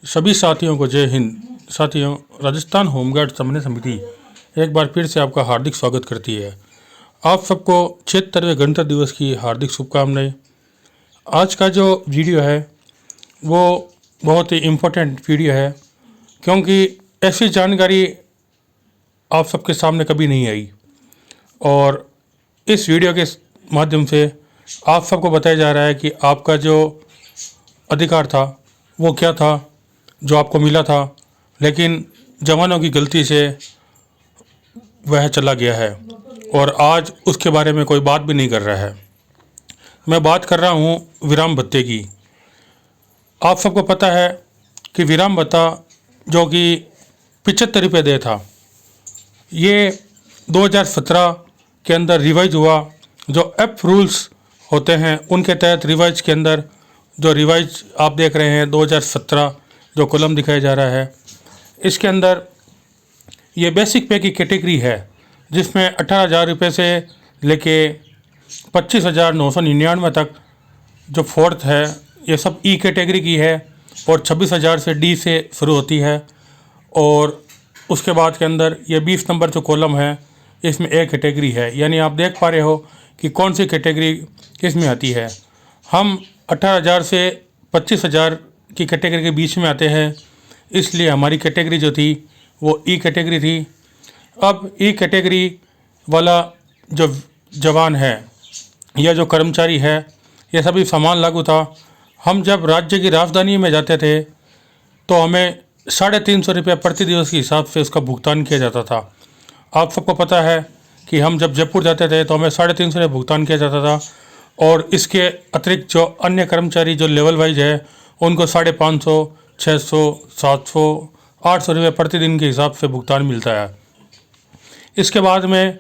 सभी साथियों को जय हिंद। साथियों, राजस्थान होमगार्ड समन्वय समिति एक बार फिर से आपका हार्दिक स्वागत करती है। आप सबको 76वें गणतंत्र दिवस की हार्दिक शुभकामनाएं। आज का जो वीडियो है वो बहुत ही इम्पोर्टेंट वीडियो है, क्योंकि ऐसी जानकारी आप सबके सामने कभी नहीं आई और इस वीडियो के माध्यम से आप सबको बताया जा रहा है कि आपका जो अधिकार था वो क्या था जो आपको मिला था, लेकिन जवानों की गलती से वह चला गया है और आज उसके बारे में कोई बात भी नहीं कर रहा है। मैं बात कर रहा हूँ विराम भत्ते की। आप सबको पता है कि विराम भत्ता जो कि 75 रुपये दे था, ये 2017 के अंदर रिवाइज हुआ। जो एफ रूल्स होते हैं उनके तहत रिवाइज के अंदर जो रिवाइज आप देख रहे हैं 2017 जो कॉलम दिखाया जा रहा है, इसके अंदर ये बेसिक पे की कैटेगरी है, जिसमें 18,000 रुपये से लेके 25,999 तक जो फोर्थ है ये सब ई कैटेगरी की है और 26,000 से डी से शुरू होती है। और उसके बाद के अंदर ये 20 नंबर जो कॉलम है इसमें ए कैटेगरी है, यानी आप देख पा रहे हो कि कौन सी कैटेगरी किस में आती है। हम 18,000 से 25,000 की कैटेगरी के बीच में आते हैं, इसलिए हमारी कैटेगरी जो थी वो ई कैटेगरी थी। अब ई कैटेगरी वाला जो जवान है या जो कर्मचारी है, ये सभी समान लागू था। हम जब राज्य की राजधानी में जाते थे तो हमें 350 रुपये प्रति दिवस के हिसाब से उसका भुगतान किया जाता था। आप सबको पता है कि हम जब जयपुर जाते थे तो हमें 350 रुपये भुगतान किया जाता था, और इसके अतिरिक्त जो अन्य कर्मचारी जो लेवल वाइज है उनको 550, 600, 700, 800 रुपये प्रतिदिन के हिसाब से भुगतान मिलता है। इसके बाद में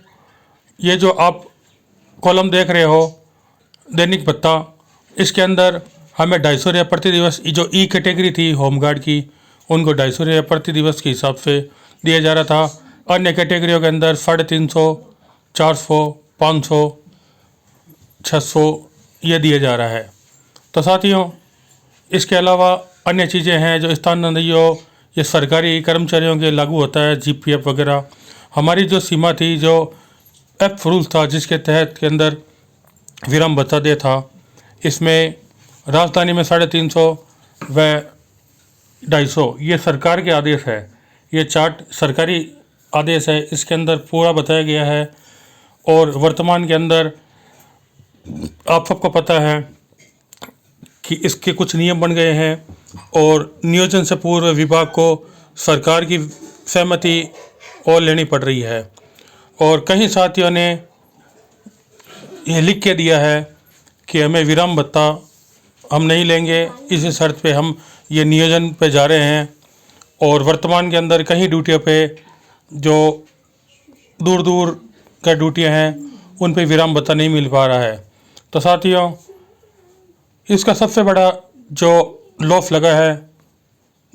ये जो आप कॉलम देख रहे हो दैनिक भत्ता, इसके अंदर हमें 250 रुपये प्रति दिवस, जो ई कैटेगरी थी होमगार्ड की, उनको 250 रुपये प्रति दिवस के हिसाब से दिया जा रहा था। अन्य कैटेगरियों के अंदर 350, 400, 500, 600 ये दिया जा रहा है। तो साथियों, इसके अलावा अन्य चीज़ें हैं जो स्थानीय ये सरकारी कर्मचारियों के लागू होता है, जीपीएफ वगैरह। हमारी जो सीमा थी, जो एफ रूल था जिसके तहत के अंदर विराम भत्ता दे था, इसमें राजधानी में 350 व 250 ये सरकार के आदेश है। ये चार्ट सरकारी आदेश है, इसके अंदर पूरा बताया गया है। और वर्तमान के अंदर आप सबको पता है कि इसके कुछ नियम बन गए हैं और नियोजन से पूर्व विभाग को सरकार की सहमति और लेनी पड़ रही है। और कई साथियों ने ये लिख के दिया है कि हमें विराम भत्ता हम नहीं लेंगे, इसी शर्त पे हम ये नियोजन पे जा रहे हैं। और वर्तमान के अंदर कहीं ड्यूटियों पे जो दूर दूर का ड्यूटियाँ हैं उन पे विराम भत्ता नहीं मिल पा रहा है। तो साथियों, इसका सबसे बड़ा जो लॉस लगा है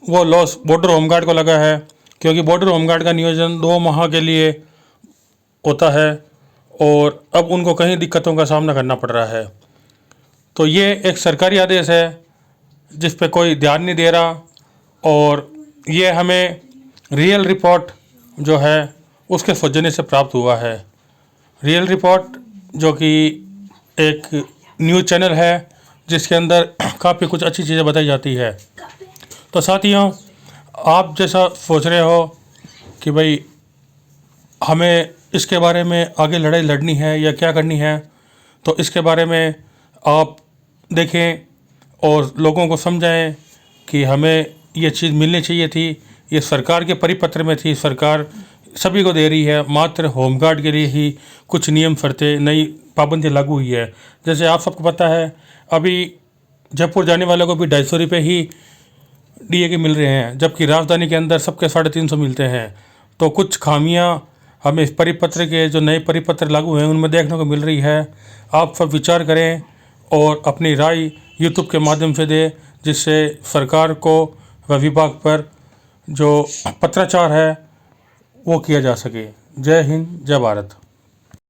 वो लॉस बॉर्डर होमगार्ड को लगा है, क्योंकि बॉर्डर होमगार्ड का नियोजन 2 माह के लिए होता है और अब उनको कहीं दिक्कतों का सामना करना पड़ रहा है। तो ये एक सरकारी आदेश है जिस पे कोई ध्यान नहीं दे रहा, और ये हमें रियल रिपोर्ट जो है उसके सौजन्य से प्राप्त हुआ है। रियल रिपोर्ट जो कि एक न्यूज़ चैनल है जिसके अंदर काफ़ी कुछ अच्छी चीज़ें बताई जाती है। तो साथियों, आप जैसा सोच रहे हो कि भाई हमें इसके बारे में आगे लड़ाई लड़नी है या क्या करनी है, तो इसके बारे में आप देखें और लोगों को समझाएं कि हमें ये चीज़ मिलनी चाहिए थी। ये सरकार के परिपत्र में थी, सरकार सभी को दे रही है, मात्र होमगार्ड के लिए ही कुछ नियम शर्तें नई पाबंदी लागू हुई है। जैसे आप सबको पता है अभी जयपुर जाने वालों को भी 250 रुपये ही डीए के मिल रहे हैं, जबकि राजधानी के अंदर सबके 350 मिलते हैं। तो कुछ खामियां हमें इस परिपत्र के जो नए परिपत्र लागू हैं उनमें देखने को मिल रही है। आप सब विचार करें और अपनी राय यूट्यूब के माध्यम से दें, जिससे सरकार को व विभाग पर जो पत्राचार है वो किया जा सके। जय हिंद, जय भारत।